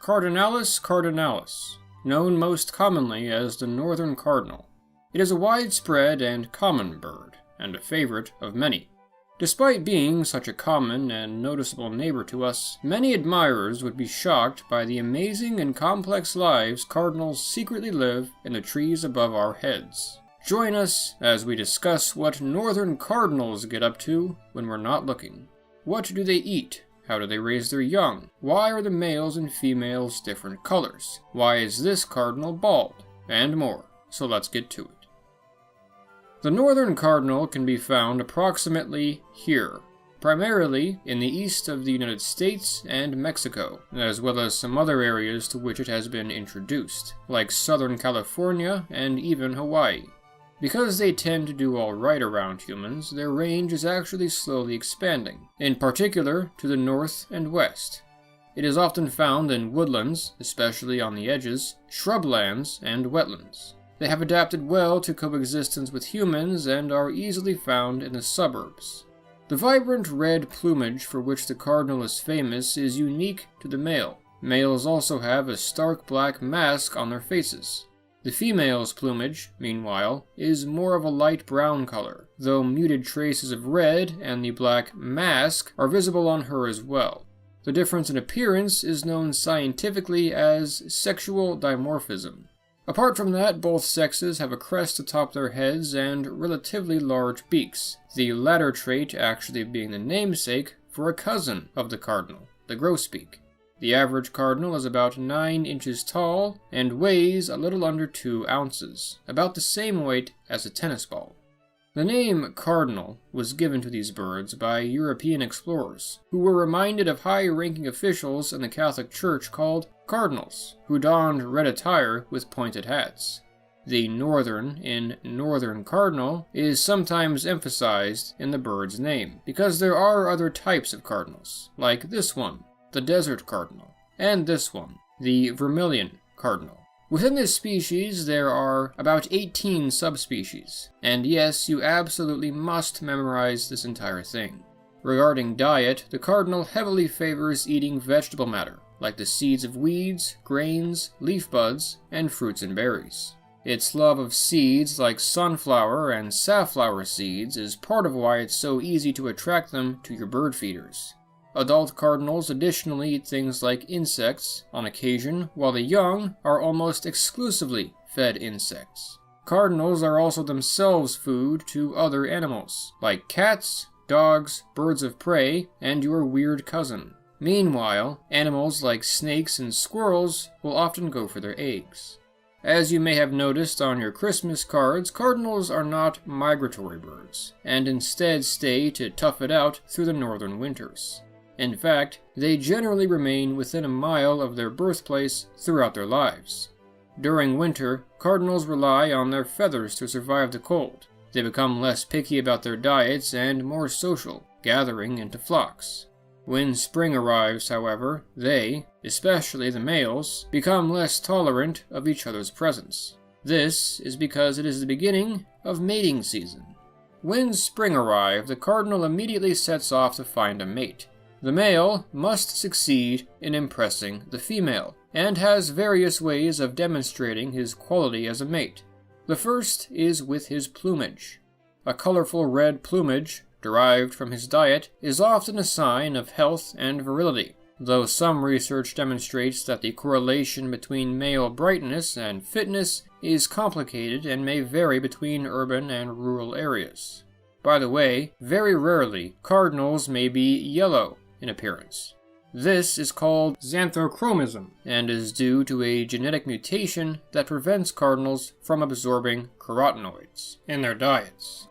Cardinalis cardinalis, known most commonly as the northern cardinal. It is a widespread and common bird, and a favorite of many. Despite being such a common and noticeable neighbor to us, many admirers would be shocked by the amazing and complex lives cardinals secretly live in the trees above our heads. Join us as we discuss what northern cardinals get up to when we're not looking. What do they eat? How do they raise their young? Why are the males and females different colors? Why is this cardinal bald? And more. So let's get to it. The northern cardinal can be found approximately here, primarily in the east of the United States and Mexico, as well as some other areas to which it has been introduced, like Southern California and even Hawaii. Because they tend to do all right around humans, their range is actually slowly expanding, in particular to the north and west. It is often found in woodlands, especially on the edges, shrublands, and wetlands. They have adapted well to coexistence with humans and are easily found in the suburbs. The vibrant red plumage for which the cardinal is famous is unique to the male. Males also have a stark black mask on their faces. The female's plumage, meanwhile, is more of a light brown color, though muted traces of red and the black mask are visible on her as well. The difference in appearance is known scientifically as sexual dimorphism. Apart from that, both sexes have a crest atop their heads and relatively large beaks, the latter trait actually being the namesake for a cousin of the cardinal, the grosbeak. The average cardinal is about 9 inches tall and weighs a little under 2 ounces, about the same weight as a tennis ball. The name cardinal was given to these birds by European explorers, who were reminded of high-ranking officials in the Catholic Church called cardinals, who donned red attire with pointed hats. The northern in northern cardinal is sometimes emphasized in the bird's name, because there are other types of cardinals, like this one, the desert cardinal, and this one, the vermilion cardinal. Within this species, there are about 18 subspecies, and yes, you absolutely must memorize this entire thing. Regarding diet, the cardinal heavily favors eating vegetable matter, like the seeds of weeds, grains, leaf buds, and fruits and berries. Its love of seeds like sunflower and safflower seeds is part of why it's so easy to attract them to your bird feeders. Adult cardinals additionally eat things like insects on occasion, while the young are almost exclusively fed insects. Cardinals are also themselves food to other animals, like cats, dogs, birds of prey, and your weird cousin. Meanwhile, animals like snakes and squirrels will often go for their eggs. As you may have noticed on your Christmas cards, cardinals are not migratory birds, and instead stay to tough it out through the northern winters. In fact, they generally remain within a mile of their birthplace throughout their lives. During winter, cardinals rely on their feathers to survive the cold. They become less picky about their diets and more social, gathering into flocks. When spring arrives, however, they, especially the males, become less tolerant of each other's presence. This is because it is the beginning of mating season. When spring arrives, the cardinal immediately sets off to find a mate. The male must succeed in impressing the female, and has various ways of demonstrating his quality as a mate. The first is with his plumage. A colorful red plumage, derived from his diet, is often a sign of health and virility, though some research demonstrates that the correlation between male brightness and fitness is complicated and may vary between urban and rural areas. By the way, very rarely, cardinals may be yellow in appearance. This is called xanthochromism, and is due to a genetic mutation that prevents cardinals from absorbing carotenoids in their diets.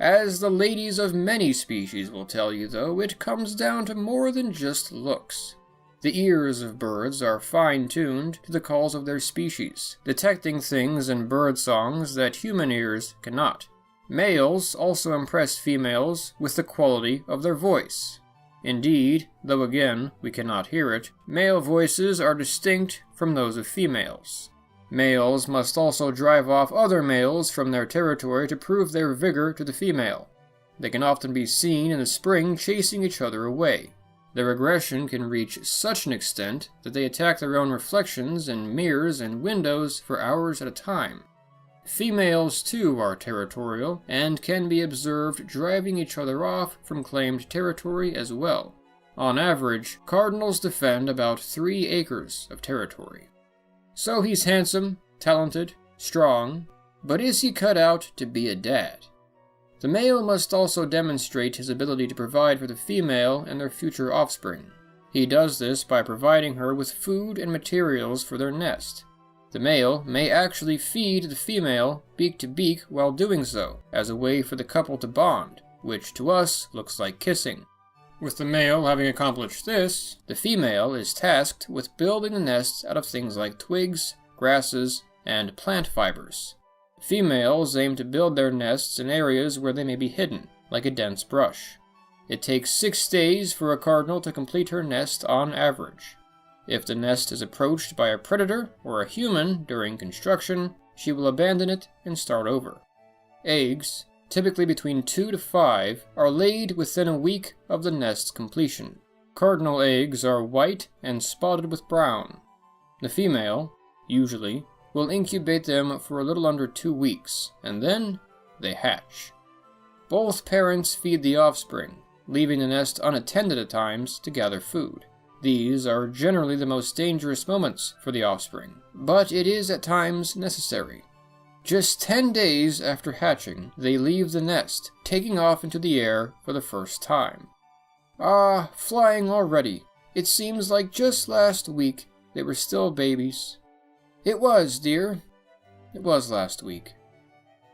As the ladies of many species will tell you, though, it comes down to more than just looks. The ears of birds are fine-tuned to the calls of their species, detecting things in bird songs that human ears cannot. Males also impress females with the quality of their voice. Indeed, though again we cannot hear it, male voices are distinct from those of females. Males must also drive off other males from their territory to prove their vigor to the female. They can often be seen in the spring chasing each other away. Their aggression can reach such an extent that they attack their own reflections in mirrors and windows for hours at a time. Females, too, are territorial, and can be observed driving each other off from claimed territory as well. On average, cardinals defend about 3 acres of territory. So he's handsome, talented, strong, but is he cut out to be a dad? The male must also demonstrate his ability to provide for the female and their future offspring. He does this by providing her with food and materials for their nest. The male may actually feed the female beak to beak while doing so, as a way for the couple to bond, which to us looks like kissing. With the male having accomplished this, the female is tasked with building the nest out of things like twigs, grasses, and plant fibers. Females aim to build their nests in areas where they may be hidden, like a dense brush. It takes 6 days for a cardinal to complete her nest on average. If the nest is approached by a predator or a human during construction, she will abandon it and start over. Eggs, typically between 2 to 5, are laid within a week of the nest's completion. Cardinal eggs are white and spotted with brown. The female, usually, will incubate them for a little under 2 weeks, and then they hatch. Both parents feed the offspring, leaving the nest unattended at times to gather food. These are generally the most dangerous moments for the offspring, but it is at times necessary. Just 10 days after hatching, they leave the nest, taking off into the air for the first time. Ah, flying already. It seems like just last week they were still babies. It was, dear. It was last week.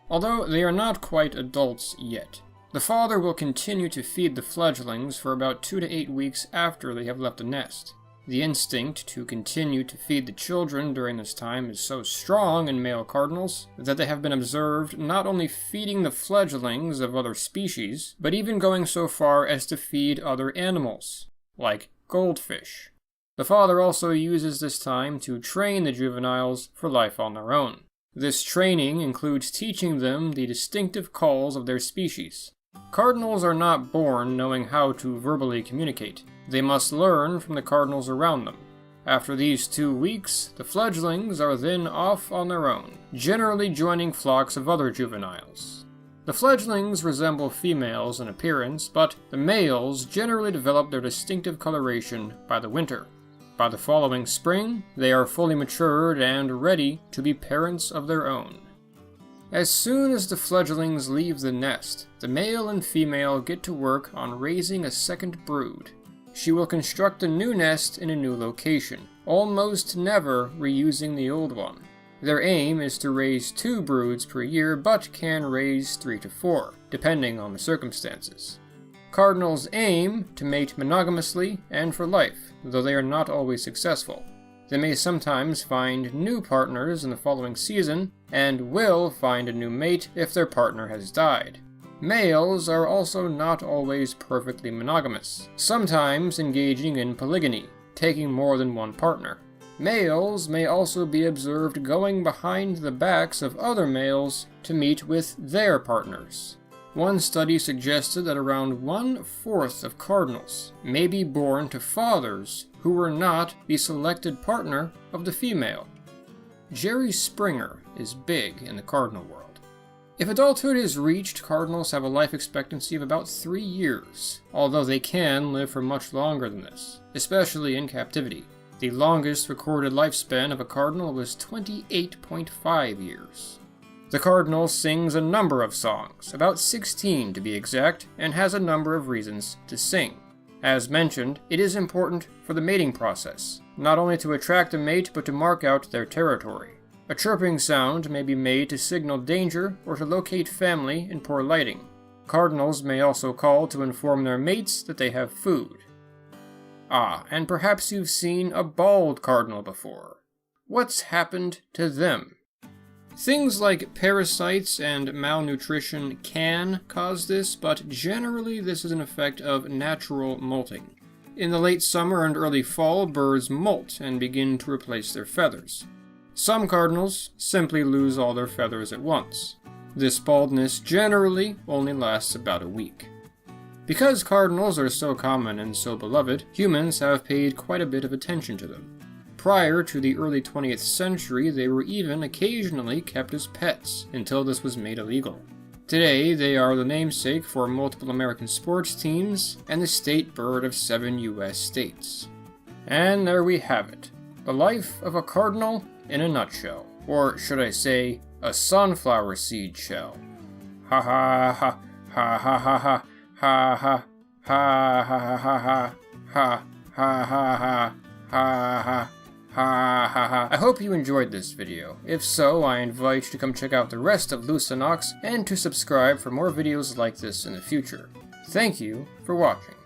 Although they are not quite adults yet, the father will continue to feed the fledglings for about 2 to 8 weeks after they have left the nest. The instinct to continue to feed the children during this time is so strong in male cardinals that they have been observed not only feeding the fledglings of other species, but even going so far as to feed other animals, like goldfish. The father also uses this time to train the juveniles for life on their own. This training includes teaching them the distinctive calls of their species. Cardinals are not born knowing how to verbally communicate. They must learn from the cardinals around them. After these 2 weeks, the fledglings are then off on their own, generally joining flocks of other juveniles. The fledglings resemble females in appearance, but the males generally develop their distinctive coloration by the winter. By the following spring, they are fully matured and ready to be parents of their own. As soon as the fledglings leave the nest, the male and female get to work on raising a second brood. She will construct a new nest in a new location, almost never reusing the old one. Their aim is to raise 2 broods per year, but can raise 3 to 4, depending on the circumstances. Cardinals aim to mate monogamously and for life, though they are not always successful. They may sometimes find new partners in the following season, and will find a new mate if their partner has died. Males are also not always perfectly monogamous, sometimes engaging in polygyny, taking more than one partner. Males may also be observed going behind the backs of other males to meet with their partners. One study suggested that around 1/4 of cardinals may be born to fathers who were not the selected partner of the female. Jerry Springer is big in the cardinal world. If adulthood is reached, cardinals have a life expectancy of about 3 years, although they can live for much longer than this, especially in captivity. The longest recorded lifespan of a cardinal was 28.5 years. The cardinal sings a number of songs, about 16 to be exact, and has a number of reasons to sing. As mentioned, it is important for the mating process, not only to attract a mate but to mark out their territory. A chirping sound may be made to signal danger or to locate family in poor lighting. Cardinals may also call to inform their mates that they have food. Ah, and perhaps you've seen a bald cardinal before. What's happened to them? Things like parasites and malnutrition can cause this, but generally this is an effect of natural molting. In the late summer and early fall, birds molt and begin to replace their feathers. Some cardinals simply lose all their feathers at once. This baldness generally only lasts about a week. Because cardinals are so common and so beloved, humans have paid quite a bit of attention to them. Prior to the early 20th century, they were even occasionally kept as pets, until this was made illegal. Today, they are the namesake for multiple American sports teams and the state bird of 7 US states. And there we have it. The life of a cardinal in a nutshell. Or should I say, a sunflower seed shell. Ha ha ha ha ha ha ha ha ha ha ha ha ha ha ha ha ha ha ha. Ha ha ha. I hope you enjoyed this video. If so, I invite you to come check out the rest of Lucinox and to subscribe for more videos like this in the future. Thank you for watching.